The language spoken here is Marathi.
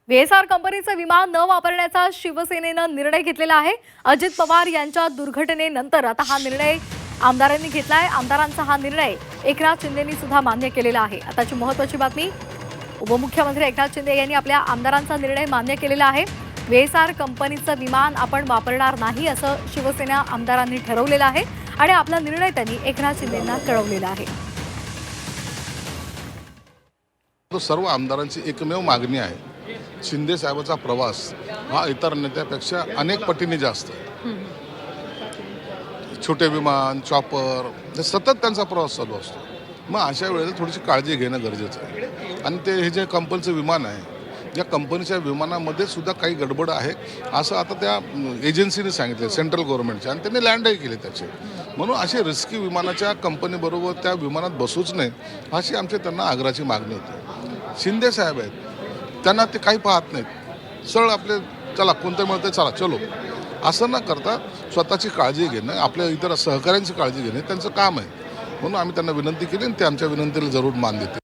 व्हीएसआर कंपनीचे विमान न वापरण्याचा शिवसेनेनं निर्णय घेतलेला आहे। अजित पवार यांच्या दुर्घटनेनंतर आता हा निर्णय आमदारांनी घेतलाय। आमदारांचा हा निर्णय एकनाथ शिंदेंनी सुद्धा मान्य केलेला आहे। आताची महत्त्वाची बातमी, उपमुख्यमंत्री एकनाथ शिंदे यांनी आपल्या आमदारांचा निर्णय मान्य केलेला आहे। व्हीएसआर कंपनीचं विमान आपण वापरणार नाही असं शिवसेना आमदारांनी ठरवलेलं आहे आणि आपला निर्णय त्यांनी एकनाथ शिंदेंना कळवलेला आहे। तो सर्व आमदारांची एकमेव मागणी आहे। शिंदे साहेबांचा प्रवास हा इतर नेत्यापेक्षा अनेक पटीने जास्त आहे। छोटे विमान, चॉपर, हे सतत त्यांचा प्रवास चालू असतो। मग अशा वेळेला थोडीशी काळजी घेणं गरजेचं आहे। आणि ते हे जे कंपनीचं विमान आहे, या कंपनीच्या विमानामध्ये सुद्धा काही गडबड आहे असं आता त्या एजन्सीने सांगितलं, सेंट्रल गव्हर्नमेंटच्या, आणि त्यांनी लँडही केले त्याचे। म्हणून असे रिस्की विमानाच्या कंपनीबरोबर त्या विमानात बसूच नये अशी आमची त्यांना आग्रहाची मागणी होती। शिंदे साहेब आहेत, त्यांना ते काही पाहत नाहीत, सरळ आपले चला कोणतं मिळतं चला चलो असं न करता स्वतःची काळजी घेणं, आपल्या इतर सहकाऱ्यांची काळजी घेणे त्यांचं काम आहे। म्हणून आम्ही त्यांना विनंती केली आणि ते आमच्या विनंतीला जरूर मान देतील।